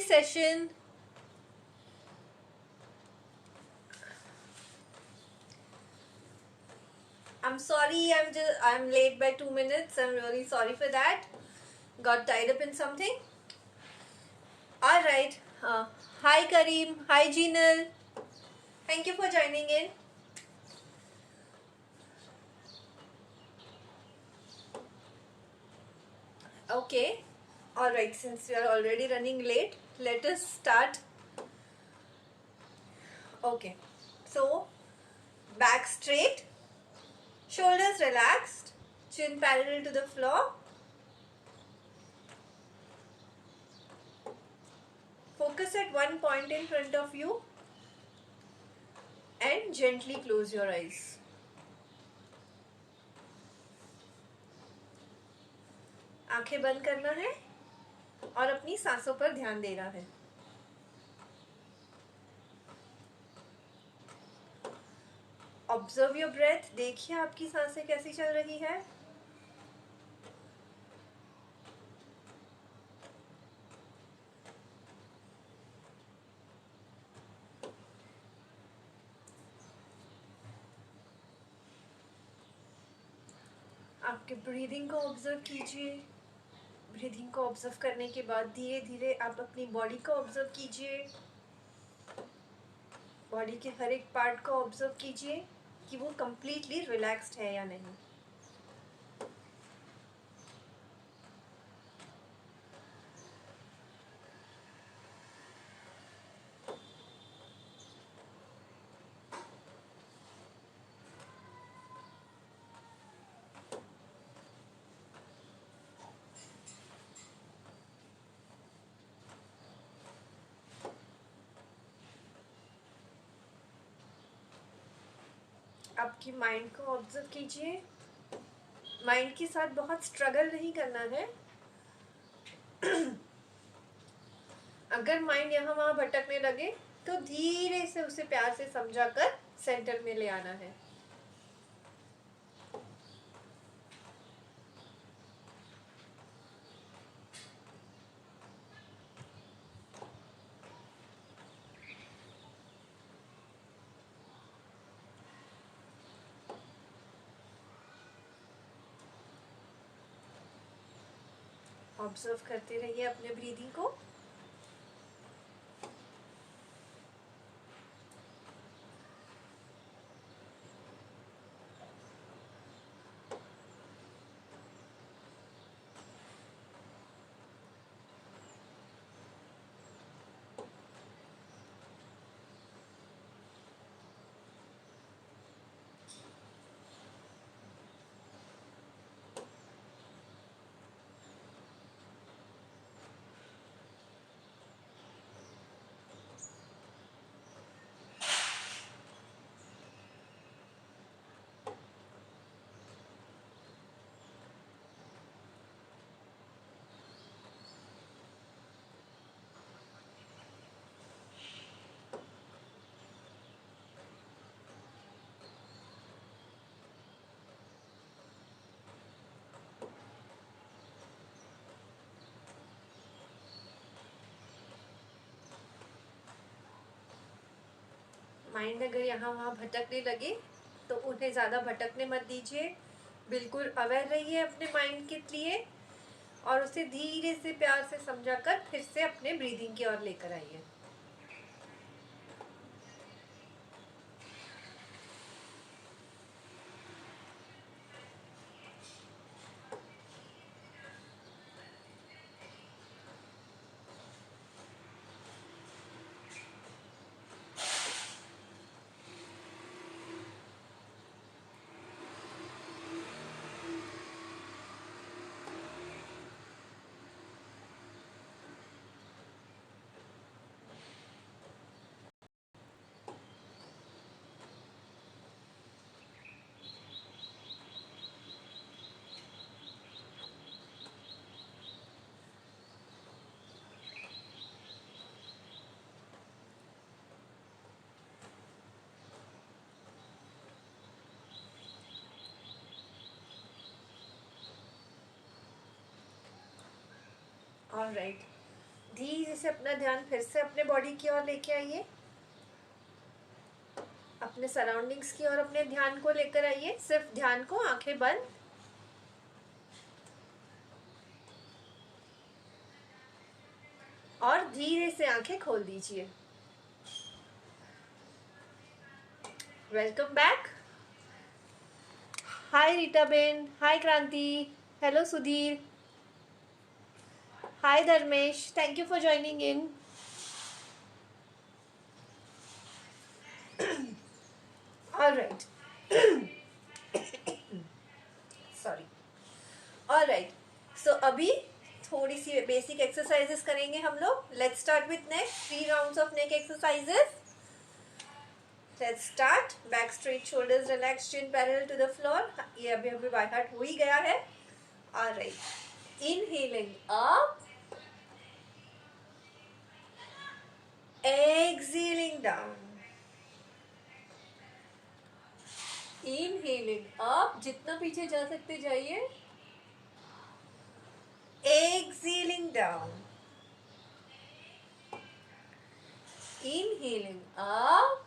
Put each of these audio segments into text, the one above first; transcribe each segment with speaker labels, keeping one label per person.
Speaker 1: session. I'm sorry, I'm late by 2 minutes. I'm really sorry for that. Got tied up in something. All right. Hi Kareem. Hi Jinal. Thank you for joining in. Okay. All right. Since we are already running late, let us start. Okay. So, back straight, shoulders relaxed, chin parallel to the floor. Focus at one point in front of you and gently close your eyes. आंखें बंद करना है और अपनी सांसों पर ध्यान देना है. Observe your breath. देखिए आपकी सांसें कैसी चल रही है. आपके ब्रीदिंग को ऑब्जर्व कीजिए. ब्रीदिंग को ऑब्जर्व करने के बाद धीरे धीरे आप अपनी बॉडी को ऑब्जर्व कीजिए. बॉडी के हर एक पार्ट को ऑब्जर्व कीजिए कि वो कंप्लीटली रिलैक्स्ड है या नहीं. आपकी माइंड को ऑब्जर्व कीजिए. माइंड के साथ बहुत स्ट्रगल नहीं करना है. अगर माइंड यहाँ वहाँ भटकने लगे तो धीरे से उसे प्यार से समझाकर सेंटर में ले आना है. ऑब्जर्व करते रहिए अपने ब्रीदिंग को. माइंड अगर यहाँ वहाँ भटकने लगे तो उन्हें ज़्यादा भटकने मत दीजिए. बिल्कुल अवेयर रहिए अपने माइंड के लिए और उसे धीरे से प्यार से समझाकर फिर से अपने ब्रीदिंग की ओर लेकर आइए. All right. धीरे से अपना ध्यान फिर से अपने बॉडी की ओर लेके आइए, अपने सराउंडिंग्स की ओर अपने ध्यान को लेकर आइए। सिर्फ ध्यान को, आंखें बंद। और धीरे से आंखें खोल दीजिए। Welcome back. Hi Rita ben, hi Kranti, hello Sudhir, hi Dharmesh, thank you for joining in. Alright, sorry. Alright, so अभी थोड़ी सी बेसिक एक्सरसाइजेस करेंगे हम लोग। Let's start with neck. 3 rounds of neck exercises. Let's start. Back straight, shoulders relax, chin parallel to the floor. ये अभी अभी by heart हो ही गया है। Alright, inhaling up, exhaling down, inhaling up, जितना पीछे जा सकते जाइए, exhaling down, inhaling up,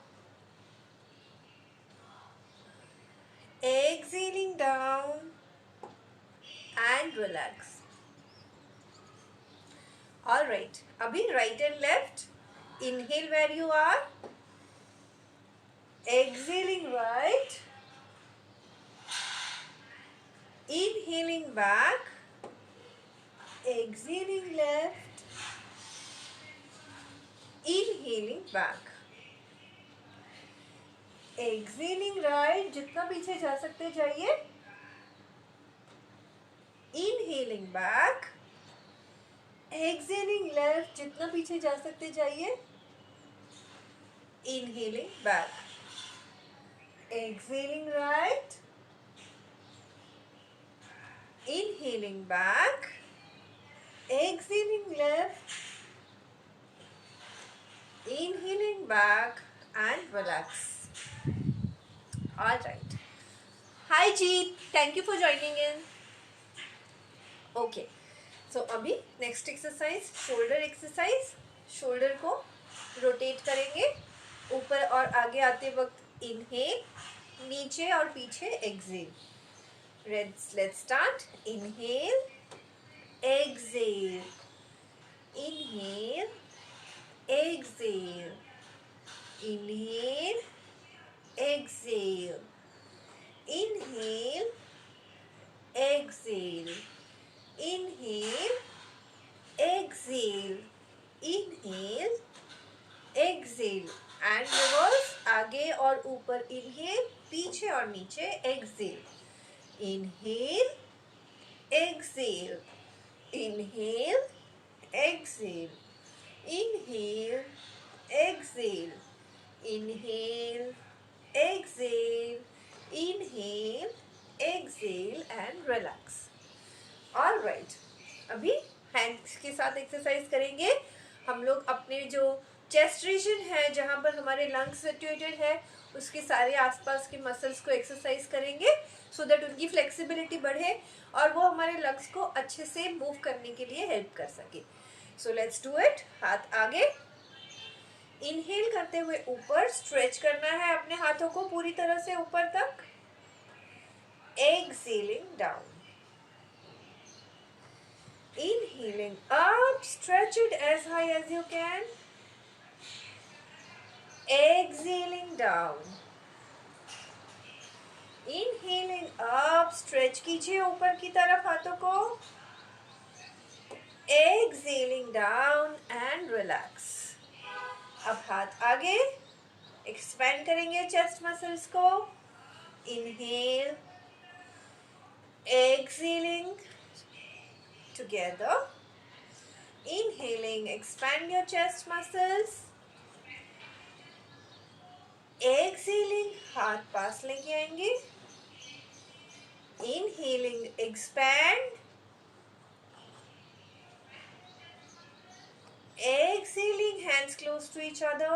Speaker 1: exhaling down and relax. Alright, अभी right and left. Inhale where you are, exhaling right, inhaling back, exhaling left, inhaling back, exhaling right, जितना पीछे जा सकते जाइए, inhaling back, exhaling left, जितना पीछे जा सकते जाइए, inhaling back, exhaling right, inhaling back, exhaling left, inhaling back and relax. Alright. Hi Jeet, thank you for joining in. Okay, so अभी next exercise, shoulder exercise. shoulder को rotate करेंगे, ऊपर और आगे आते वक्त inhale, नीचे और पीछे exhale. Let's start. Inhale, exhale, inhale, exhale, inhale, exhale, inhale, exhale, inhale, exhale, inhale, exhale and reverse. आगे और ऊपर inhale, पीछे और नीचे exhale. Inhale, exhale, inhale, exhale, inhale, exhale, inhale, exhale, inhale, exhale and relax. All right, अभी hands के साथ exercise करेंगे हम लोग। अपने जो चेस्ट रीजन है, जहाँ पर हमारे लंग्स सिचुएटेड है, उसके सारे आसपास के मसल्स को एक्सरसाइज करेंगे सो दैट उनकी फ्लेक्सिबिलिटी बढ़े और वो हमारे लंग्स को अच्छे से मूव करने के लिए हेल्प कर सके। So let's do it. हाथ आगे, इनहेल करते हुए ऊपर स्ट्रेच करना है अपने हाथों को पूरी तरह से ऊपर तक। Excelling down, inhaling up, stretch it as high as you can, exhaling down, inhaling up, stretch कीजिए ऊपर की तरफ हाथों को, exhaling down and relax. अब हाथ आगे, expand करेंगे chest muscles को, inhale, exhaling together, inhaling, expand your chest muscles, exhaling, हाथ पास लेके आएंगे, inhaling, expand, exhaling, hands close to each other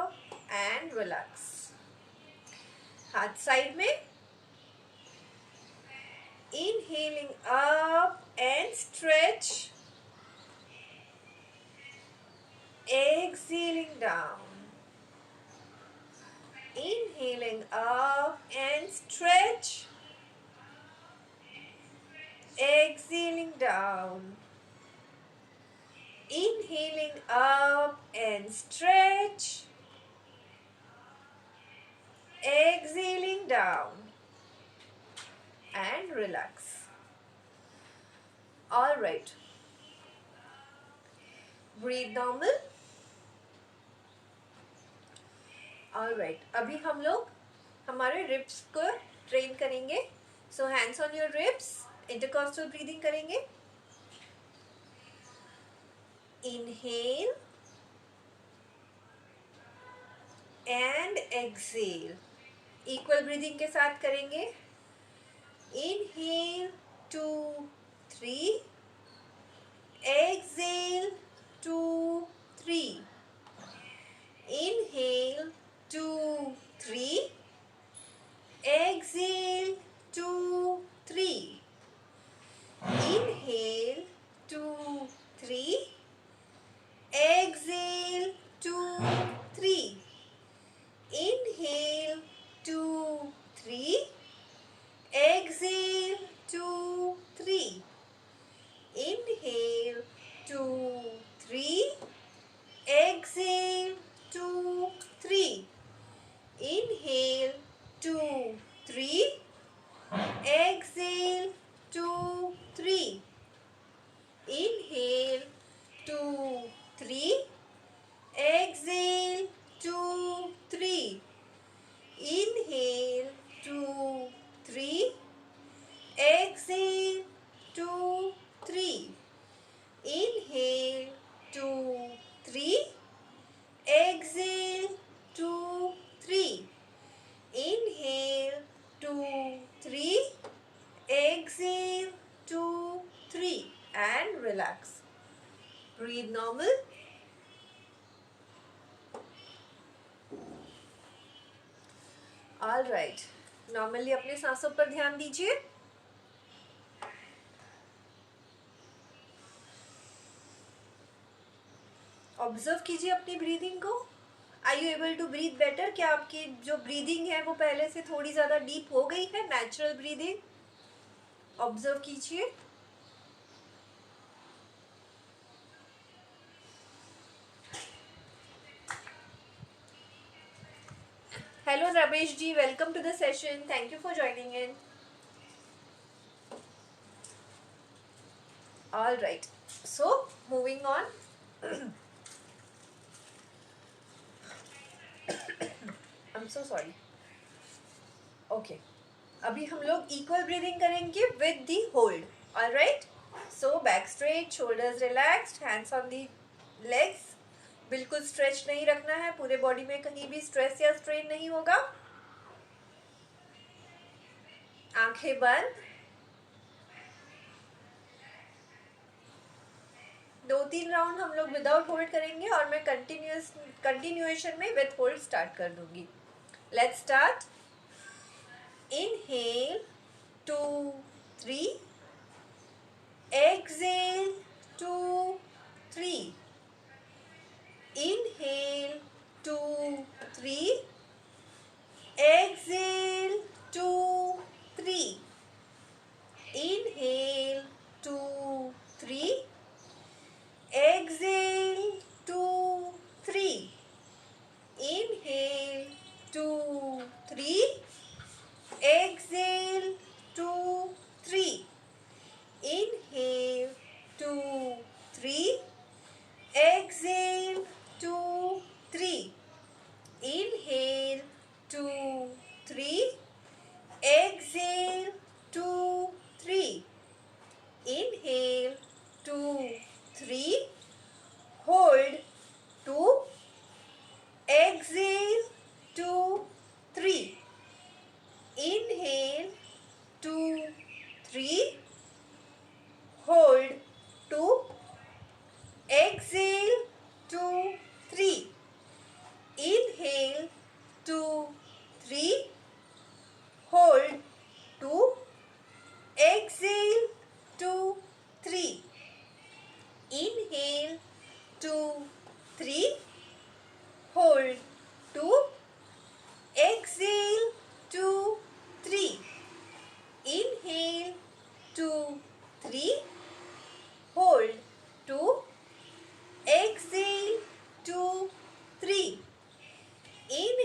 Speaker 1: and relax. हाथ साइड में, inhaling up and stretch, exhaling down, inhaling up and stretch, exhaling down, inhaling up and stretch, exhaling down and relax. All right, breathe normal. All right, अभी हम लोग हमारे ribs को train करेंगे. So hands on your ribs, intercostal breathing करेंगे. Inhale and exhale, equal breathing के साथ करेंगे. Inhale 2 3, exhale 2 3, inhale 2 3, exhale 2 3, inhale 2 3, exhale 2 3, inhale 2 3, exhale 2 3, inhale 2 3, exhale 2 3, inhale 2 3, exhale 2 3, inhale 2 3, exhale 2 3, inhale 2 3, exhale 2 3, inhale 2 3, exhale 2 3, inhale 2 3, exhale 2 3 and relax. Breathe normal. All right, normally अपने सांसों पर ध्यान दीजिए. Observe कीजिए अपनी ब्रीदिंग को. Are you able to breathe better? क्या आपकी जो ब्रीदिंग है वो पहले से थोड़ी ज़्यादा डीप हो गई है? नेचुरल ब्रीदिंग ऑब्जर्व कीजिए. Hello Ramesh ji, welcome to the session. Thank you for joining in. All right, so moving on. I am so sorry. Okay, अभी हम लोग इक्वल ब्रीदिंग करेंगे with the hold. Alright, so back straight, shoulders relaxed, hands on the legs. बिल्कुल stretch नहीं रखना है. पूरे body में कहीं भी स्ट्रेस या स्ट्रेन नहीं होगा. आंखें बंद. 2-3 राउंड हम लोग विदाउट होल्ड करेंगे और मैं कंटिन्यूएशन में विद होल्ड स्टार्ट कर दूंगी. Let's start. Inhale 2 3, exhale 2 3, inhale 2 3, exhale 2 3, inhale 2 3, exhale 2 3, inhale 2 3, exhale 2 3, inhale 2 3, exhale 2 3, inhale 2 3, exhale 2 3, inhale 2 3, hold 2, exhale 2 3, inhale 2 3, hold 2, exhale 2 3, inhale 2 3,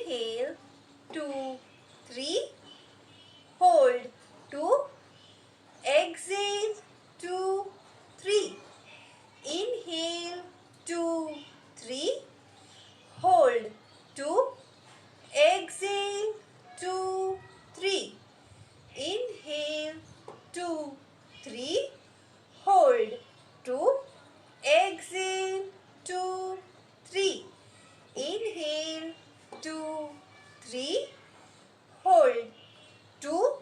Speaker 1: Inhale, 2, 3. Hold, 2. Exhale, 2, 3. Inhale, 2, 3. Hold, 2. Exhale, 2, 3. Inhale, 2, 3. Hold, 2. Exhale, 2, 3. Inhale, 2, 3. Hold, 2.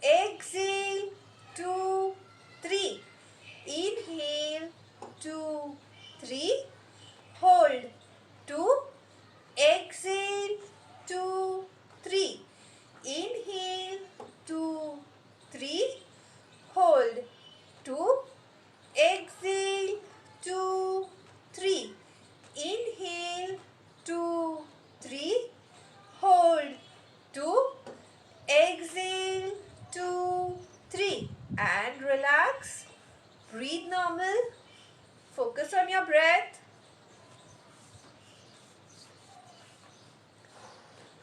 Speaker 1: Exhale, 2, 3. Inhale, 2, 3. Hold, 2. Exhale, 2, 3. Inhale, 2, 3. Hold, 2. Exhale, 2, 3. Inhale, 2, 3. Hold, 2. Exhale, 2, 3. And relax. Breathe normal. Focus on your breath.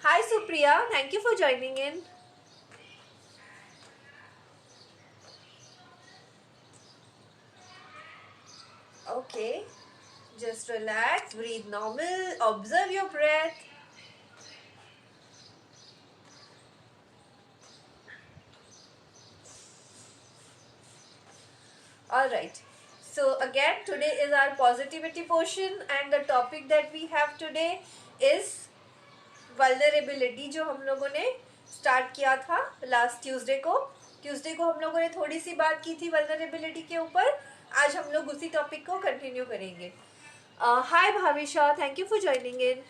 Speaker 1: Hi Supriya, thank you for joining in. Okay, just relax, breathe normal, observe your breath. Alright, so again today is our positivity portion and the topic that we have today is vulnerability, जो हम लोगों ने start किया था last Tuesday को हम लोगों ने थोड़ी सी बात की थी वल्नरेबिलिटी के ऊपर. आज हम लोग उसी टॉपिक को कंटिन्यू करेंगे. Hi Bhavisha, thank you for joining in.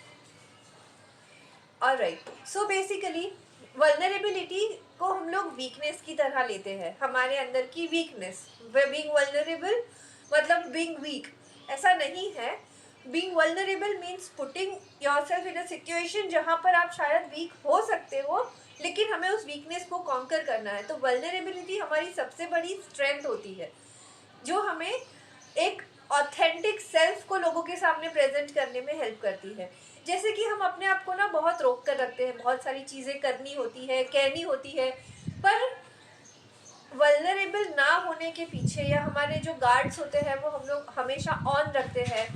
Speaker 1: Alright, so basically vulnerability को हम लोग वीकनेस की तरह लेते हैं, हमारे अंदर की वीकनेस. बीइंग वल्नरेबल मतलब बीइंग वीक ऐसा नहीं है. Being vulnerable means putting yourself in a situation जहाँ पर आप शायद वीक हो सकते हो, लेकिन हमें उस वीकनेस को कॉन्कर करना है. तो वल्नरेबिलिटी हमारी सबसे बड़ी स्ट्रेंथ होती है, जो हमें एक ऑथेंटिक सेल्फ को लोगों के सामने प्रेजेंट करने में हेल्प करती है. जैसे कि हम अपने आप को ना बहुत रोक कर रखते हैं, बहुत सारी चीज़ें करनी होती है, कहनी होती है, पर वल्नरेबल ना होने के पीछे या हमारे जो गार्ड्स होते हैं वो हम लोग हमेशा ऑन रखते हैं,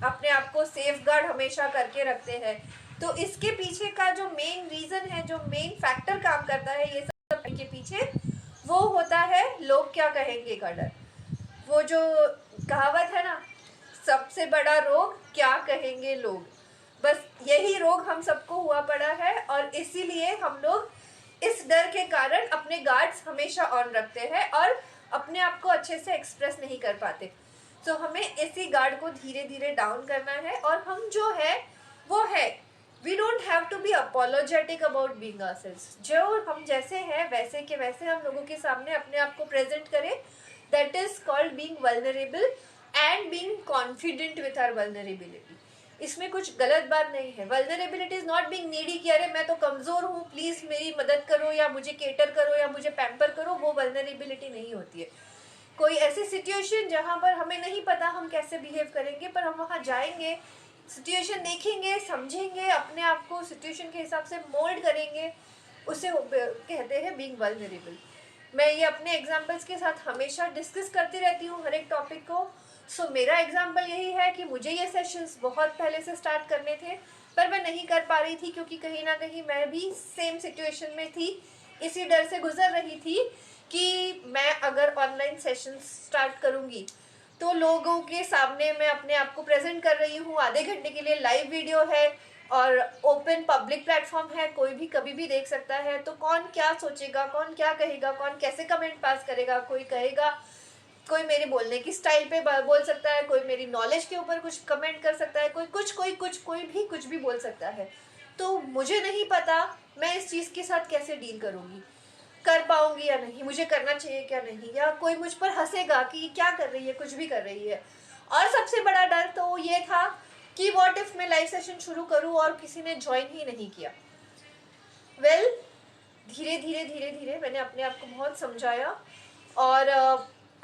Speaker 1: अपने आप को सेफ गार्ड हमेशा करके रखते हैं. तो इसके पीछे का जो मेन रीज़न है, जो मेन फैक्टर काम करता है ये सब के पीछे, वो होता है लोग क्या कहेंगे का डर. वो जो कहावत है ना, सबसे बड़ा रोग क्या कहेंगे लोग, बस यही रोग हम सबको हुआ पड़ा है. और इसीलिए हम लोग इस डर के कारण अपने गार्ड्स हमेशा ऑन रखते हैं और अपने आप को अच्छे से एक्सप्रेस नहीं कर पाते. तो हमें इसी गार्ड को धीरे धीरे डाउन करना है. और हम जो है वो है, we don't have to be apologetic about being ourselves. जो हम जैसे हैं वैसे के वैसे हम लोगों के सामने अपने आप को प्रेजेंट करें. That is called being vulnerable and being confident with our vulnerability. इसमें कुछ गलत बात नहीं है. Vulnerability is not being needy कि अरे मैं तो कमज़ोर हूँ, प्लीज़ मेरी मदद करो या मुझे केटर करो या मुझे पैम्पर करो. वो वल्नरेबिलिटी नहीं होती है. कोई ऐसी सिचुएशन जहाँ पर हमें नहीं पता हम कैसे बिहेव करेंगे, पर हम वहाँ जाएंगे, सिचुएशन देखेंगे, समझेंगे, अपने आप को सिचुएशन के हिसाब से मोल्ड करेंगे, उसे कहते हैं बीइंग वल्नरेबल. मैं ये अपने एग्जांपल्स के साथ हमेशा डिस्कस करती रहती हूँ हर एक टॉपिक को. सो मेरा एग्जांपल यही है कि मुझे ये सेशंस बहुत पहले से स्टार्ट करने थे, पर मैं नहीं कर पा रही थी क्योंकि कहीं ना कहीं मैं भी सेम सिचुएशन में थी. इसी डर से गुजर रही थी कि मैं अगर ऑनलाइन सेशन स्टार्ट करूँगी तो लोगों के सामने मैं अपने आप को प्रेजेंट कर रही हूँ, आधे घंटे के लिए लाइव वीडियो है और ओपन पब्लिक प्लेटफॉर्म है, कोई भी कभी भी देख सकता है. तो कौन क्या सोचेगा, कौन क्या कहेगा, कौन कैसे कमेंट पास करेगा. कोई कहेगा, कोई मेरे बोलने की स्टाइल पे बोल सकता है, कोई मेरी नॉलेज के ऊपर कुछ कमेंट कर सकता है, कोई भी कुछ भी बोल सकता है. तो मुझे नहीं पता मैं इस चीज़ के साथ कैसे डील करूँगी, कर पाऊंगी या नहीं, मुझे करना चाहिए क्या नहीं, या कोई मुझ पर हंसेगा कि क्या कर रही है, कुछ भी कर रही है. और सबसे बड़ा डर तो ये था कि व्हाट इफ मैं लाइव सेशन शुरू करूं और किसी ने ज्वाइन ही नहीं किया. वेल, धीरे धीरे मैंने अपने आप को बहुत समझाया और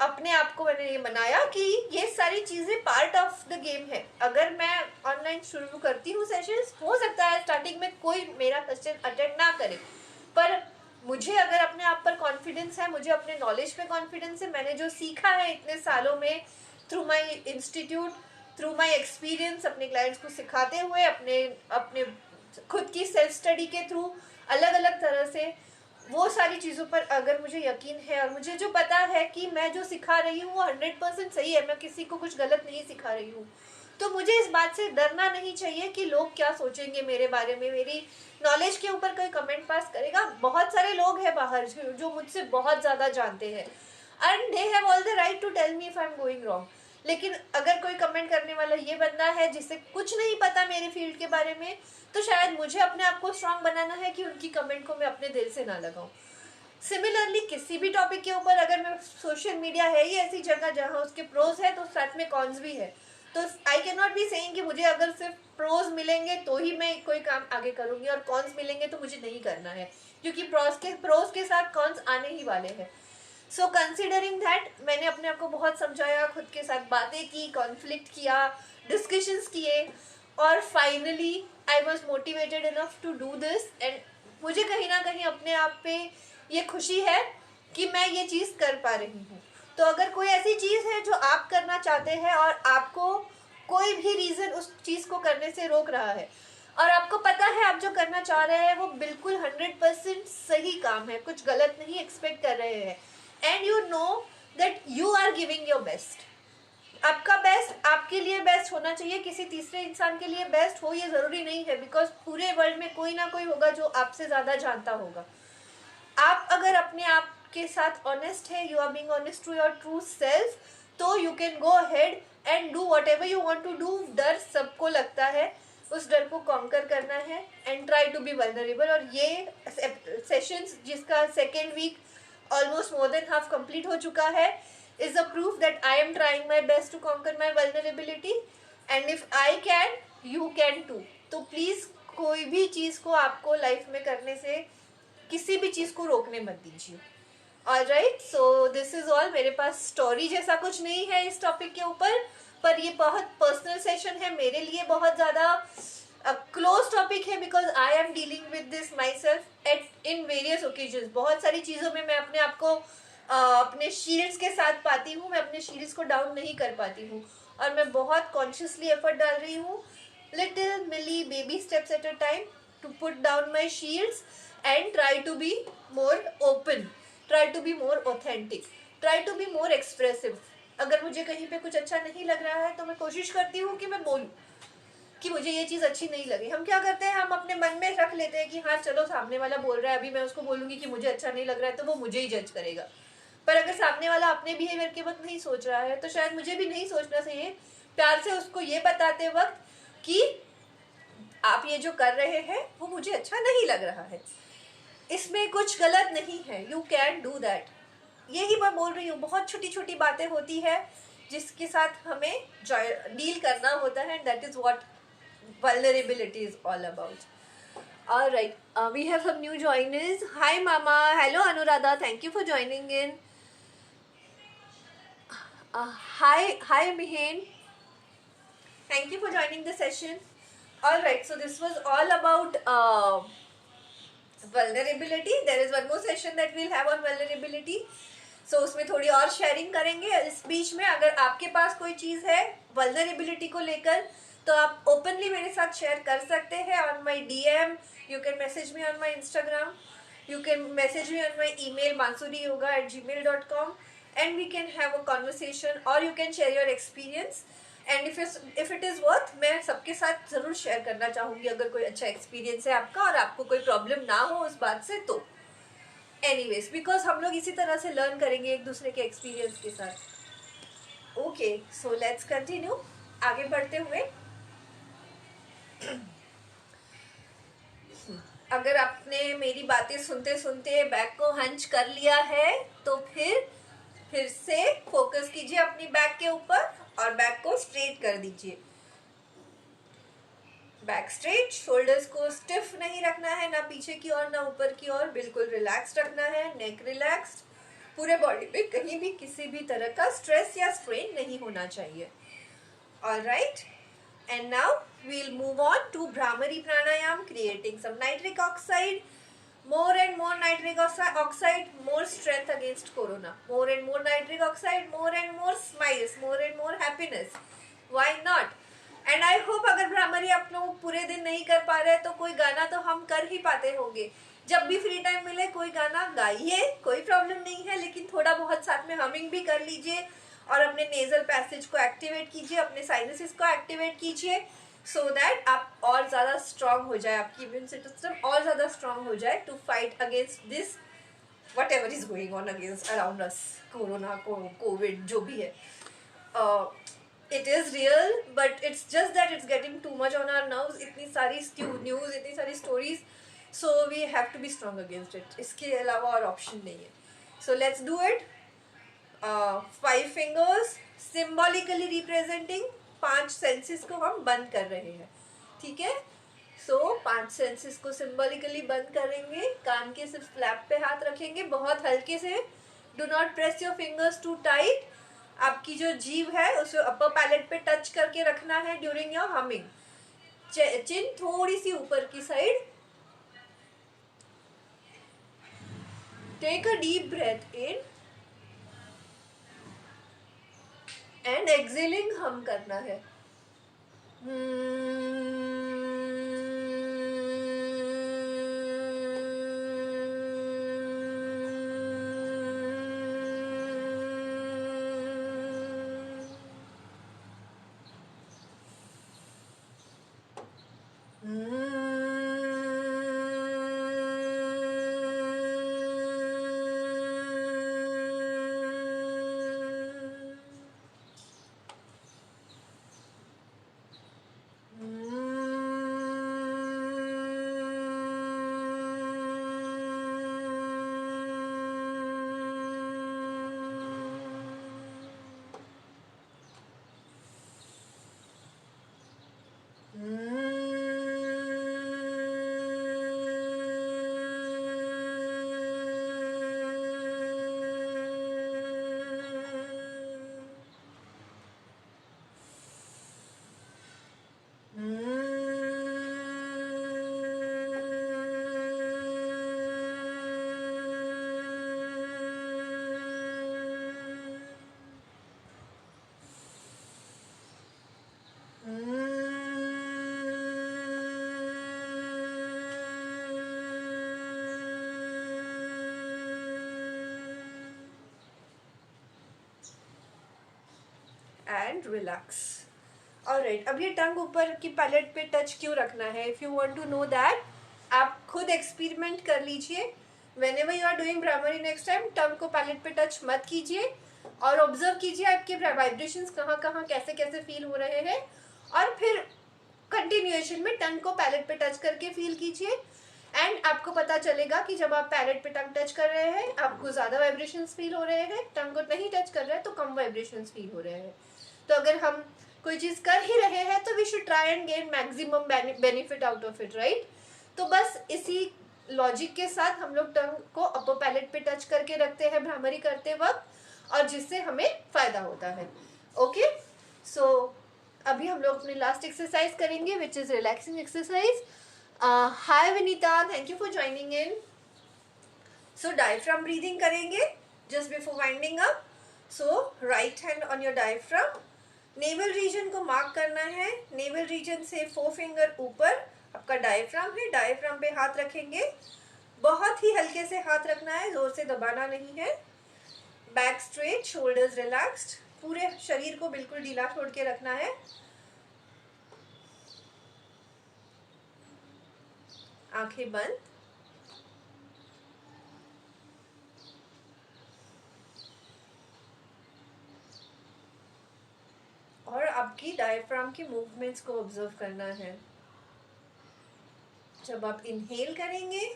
Speaker 1: अपने आप को मैंने ये मनाया कि ये सारी चीज़ें पार्ट ऑफ द गेम है. अगर मैं ऑनलाइन शुरू करती हूँ सेशंस, हो सकता है स्टार्टिंग में कोई मेरा क्वेश्चन अटेंड ना करे, पर मुझे अगर अपने आप पर कॉन्फिडेंस है, मुझे अपने नॉलेज पे कॉन्फिडेंस है, मैंने जो सीखा है इतने सालों में through my institute, through my experience, अपने क्लाइंट्स को सिखाते हुए, अपने अपने खुद की सेल्फ स्टडी के थ्रू, अलग अलग तरह से, वो सारी चीज़ों पर अगर मुझे यकीन है और मुझे जो पता है कि मैं जो सिखा रही हूँ वो 100% सही है, मैं किसी को कुछ गलत नहीं सिखा रही हूँ, तो मुझे इस बात से डरना नहीं चाहिए कि लोग क्या सोचेंगे मेरे बारे में, मेरी नॉलेज के ऊपर कोई कमेंट पास करेगा। बहुत सारे लोग हैं बाहर जो मुझसे बहुत ज़्यादा जानते हैं, and they have all the right to tell me if I am going wrong. लेकिन अगर कोई कमेंट करने वाला ये बंदा है जिसे कुछ नहीं पता मेरे फील्ड के बारे में, तो शायद मुझे अपने आप को स्ट्रांग बनाना है कि उनकी कमेंट को मैं अपने दिल से ना लगाऊं। सिमिलरली किसी भी टॉपिक के ऊपर, अगर मैं, सोशल मीडिया है ही ऐसी जगह जहाँ उसके प्रोज है तो साथ में कॉन्स भी है, तो I can not be saying कि मुझे अगर सिर्फ प्रोज मिलेंगे तो ही मैं कोई काम आगे करूंगी और कॉन्स मिलेंगे तो मुझे नहीं करना है, क्योंकि प्रोज के साथ कॉन्स आने ही वाले हैं। सो कंसिडरिंग दैट, मैंने अपने आप को बहुत समझाया, खुद के साथ बातें की, कॉन्फ्लिक्ट किया, डिस्कशंस किए, और finally I was motivated enough to do this. And मुझे कहीं ना कहीं अपने आप पे ये खुशी है कि मैं ये चीज़ कर पा रही हूँ। तो अगर कोई ऐसी चीज़ है जो आप करना चाहते हैं और आपको कोई भी रीज़न उस चीज़ को करने से रोक रहा है, और आपको पता है आप जो करना चाह रहे हैं वो बिल्कुल 100% सही काम है, कुछ गलत नहीं एक्सपेक्ट कर रहे हैं, and you know that you are giving your best, आपका बेस्ट आपके लिए बेस्ट होना चाहिए, किसी तीसरे इंसान के लिए बेस्ट हो ये ज़रूरी नहीं है, बिकॉज पूरे वर्ल्ड में कोई ना कोई होगा जो आपसे ज़्यादा जानता होगा। आप अगर अपने आप के साथ ऑनेस्ट है, you are being honest to your true self, तो you can go ahead and do whatever you want to do. डर सबको लगता है, उस डर को कॉन्कर करना है and try to be vulnerable. और ये सेशंस जिसका second week almost more than half complete हो चुका है, is a proof that I am trying my best to conquer my vulnerability, and if I can, you can too. तो please कोई भी चीज़ को आपको लाइफ में करने से किसी भी चीज़ को रोकने मत दीजिए। Alright, so this is all. मेरे पास स्टोरी जैसा कुछ नहीं है इस टॉपिक के ऊपर, पर ये बहुत पर्सनल सेशन है, मेरे लिए बहुत ज़्यादा क्लोज टॉपिक है, because I am dealing with this my self eight in various occasions. बहुत सारी चीज़ों में मैं अपने आप को अपने शील्ड्स के साथ पाती हूँ, मैं अपने शील्ड्स को डाउन नहीं कर पाती हूँ, और मैं बहुत कॉन्शियसली एफर्ट डाल रही हूँ, little milli baby steps at a time, to put down my shields and try to be more open, try to be more authentic, try to be more expressive. अगर मुझे कहीं पे कुछ अच्छा नहीं लग रहा है तो मैं कोशिश करती हूँ कि मैं बोलूँ कि मुझे ये चीज़ अच्छी नहीं लगी। हम क्या करते हैं, हम अपने मन में रख लेते हैं कि हाँ चलो सामने वाला बोल रहा है, अभी मैं उसको बोलूँगी कि मुझे अच्छा नहीं लग रहा है तो वो मुझे ही जज करेगा। पर अगर सामने वाला अपने बिहेवियर के वक्त नहीं सोच रहा है तो शायद मुझे भी नहीं सोचना चाहिए, प्यार से उसको ये बताते वक्त कि आप ये जो कर रहे हैं वो मुझे अच्छा नहीं लग रहा है, इसमें कुछ गलत नहीं है, यू कैन डू दैट। यही मैं बोल रही हूँ, बहुत छोटी छोटी बातें होती है जिसके साथ हमें डील करना होता है, that is what vulnerability is all about. All right, we have some new joiners. Hi mama, hello Anuradha, thank you for joining in. Hi Mihin, thank you for joining the session. All right, so this was all about vulnerability. There is one more session that we'll have on vulnerability. So उसमें थोड़ी और sharing करेंगे। इस बीच में अगर आपके पास कोई चीज़ है vulnerability को लेकर तो आप ओपनली मेरे साथ शेयर कर सकते हैं on my DM, you can message me on my Instagram, you can message me on my email mansuriyoga@gmail.com, and we can have a conversation, or you can share your experience, and if it is worth, मैं सबके साथ ज़रूर share करना चाहूँगी अगर कोई अच्छा experience है आपका और आपको कोई प्रॉब्लम ना हो उस बात से। तो एनीवेज, बिकॉज हम लोग इसी तरह से लर्न करेंगे एक दूसरे के एक्सपीरियंस के साथ। ओके, सो लेट्स कंटिन्यू आगे बढ़ते हुए। अगर आपने मेरी बातें सुनते सुनते बैक को हंच कर लिया है तो फिर से फोकस कीजिए अपनी बैक के ऊपर और बैक को स्ट्रेट कर दीजिए। बैक स्ट्रेट, शोल्डर्स को स्टिफ नहीं रखना है, ना पीछे की ओर ना ऊपर की ओर, बिल्कुल रिलैक्स रखना है, नेक रिलैक्स्ड, पूरे बॉडी पे कहीं भी किसी भी तरह का स्ट्रेस या स्ट्रेन नहीं होना चाहिए। Alright, and now we'll move on to Bhramari Pranayam, creating some nitric oxide. More and more nitric oxide, more strength against corona. More and more nitric oxide, more and more smiles, more and more happiness. Why not? And I hope अगर भ्रामरी आप लोग पूरे दिन नहीं कर पा रहे तो कोई गाना तो हम कर ही पाते होंगे. जब भी फ्री टाइम मिले कोई गाना गाइए, कोई प्रॉब्लम नहीं है, लेकिन थोड़ा बहुत साथ में हमिंग भी कर लीजिए और अपने नेजल पैसेज को एक्टिवेट कीजिए, अपने साइनसेस को एक्टिवेट कीजिए, सो दैट आप और ज़्यादा स्ट्रांग हो जाए, आपकी इम्यून सिस्टम और ज़्यादा स्ट्रांग हो जाए to fight against this whatever is going on against around us, corona COVID जो भी है. It is real, but it's just that it's getting too much on our nerves. इतनी सारी news, इतनी सारी stories, so we have to be strong against it. इसके अलावा और option नहीं है. So let's do it. 5 fingers symbolically representing 5 senses को हम बंद कर रहे हैं, ठीक है. So 5 senses को symbolically बंद करेंगे, कान के सिर्फ फ्लैप पे हाथ रखेंगे, बहुत हल्के से. Do not press your fingers too tight. आपकी जो जीभ है उसे अपर पैलेट पे टच करके रखना है ड्यूरिंग योर हमिंग. चिन थोड़ी सी ऊपर की side. Take a deep breath in and exhaling हम करना है. And relax. ऑलराइट, अब ये टंग ऊपर की पैलेट पे टच क्यों रखना है? If you want to know that, आप खुद एक्सपेरिमेंट कर लीजिए. Whenever you are doing bhramari next time, tongue को पैलेट पे टच मत कीजिए और ऑब्जर्व कीजिए आपके वाइब्रेशंस कहाँ कहाँ कैसे कैसे फील हो रहे हैं, और फिर कंटिन्यूएशन में टंग को पैलेट पे टच करके फील कीजिए. एंड आपको पता चलेगा कि जब आप पैलेट पे टंग टच कर रहे हैं आपको ज़्यादा वाइब्रेशंस फील हो रहे हैं, टंग को नहीं टच कर रहे हैं तो कम वाइब्रेशंस फील हो रहे हैं. तो अगर हम कोई चीज़ कर ही रहे हैं तो we should try and gain maximum benefit out of it, right. तो बस इसी लॉजिक के साथ हम लोग टंग को अपर पैलेट पे टच करके रखते हैं भ्रामरी करते वक्त, और जिससे हमें फ़ायदा होता है. ओके, सो अभी हम लोग अपनी लास्ट एक्सरसाइज करेंगे which is relaxing exercise. Hi Vinita, thank you for joining in. So diaphragm breathing करेंगे just before winding up. So right hand on your diaphragm, navel region को मार्क करना है. नेवल रीजन से 4 फिंगर ऊपर आपका diaphragm है, diaphragm पे हाथ रखेंगे. बहुत ही हल्के से हाथ रखना है, जोर से दबाना नहीं है. बैक स्ट्रेट, शोल्डर्स रिलैक्स्ड, पूरे शरीर को बिल्कुल ढीला छोड़ के रखना है. आंखें बंद. और आपकी डायफ्राम के मूवमेंट्स को ऑब्जर्व करना है. जब आप इनहेल करेंगे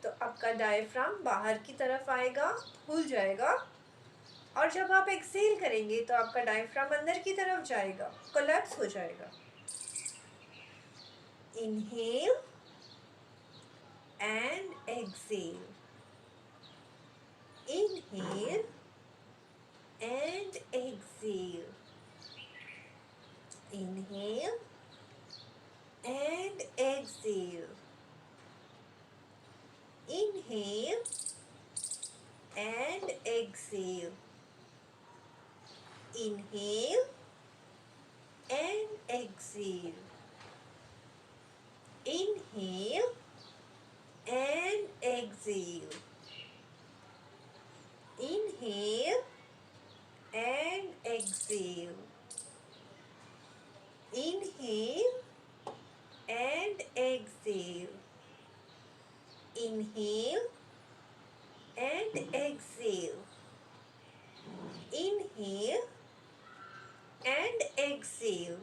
Speaker 1: तो आपका डायफ्राम बाहर की तरफ आएगा, खुल जाएगा, और जब आप एक्सहेल करेंगे तो आपका डायफ्राम अंदर की तरफ जाएगा, कोलैप्स हो जाएगा. Inhale and exhale, inhale and exhale, inhale Inhale and exhale. Inhale and exhale. Inhale and exhale. Inhale and exhale. Inhale and exhale. Inhale and exhale. Inhale and exhale.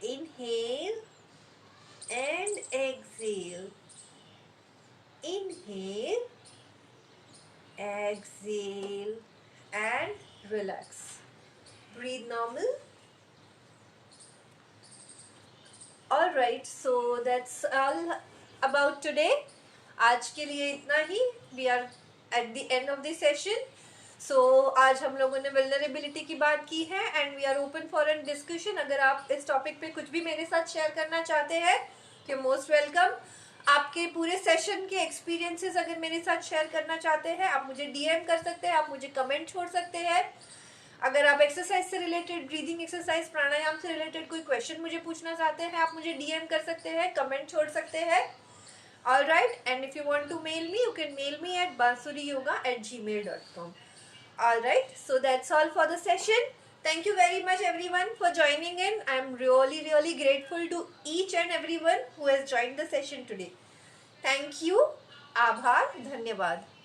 Speaker 1: Inhale and exhale. Inhale, exhale and relax. Breathe normal. Alright, so that's all about today. आज के लिए इतना ही. We are at the end of the session. So आज हम लोगों ने vulnerability की बात की है and we are open for a discussion. अगर आप इस टॉपिक पे कुछ भी मेरे साथ शेयर करना चाहते हैं कि मोस्ट वेलकम. आपके पूरे सेशन के एक्सपीरियंसेस अगर मेरे साथ शेयर करना चाहते हैं आप मुझे डीएम कर सकते हैं, आप मुझे कमेंट छोड़ सकते हैं. अगर आप एक्सरसाइज से रिलेटेड, ब्रीदिंग एक्सरसाइज, प्राणायाम से रिलेटेड कोई क्वेश्चन मुझे पूछना चाहते हैं आप मुझे डीएम कर सकते हैं, कमेंट छोड़ सकते हैं. Alright, and if you want to mail me, you can mail me at bansuriyoga@gmail.com. Alright, so that's all for the session. Thank you very much everyone for joining in. I'm really grateful to each and everyone who has joined the session today. Thank you. Aabhar. Dhanyavad.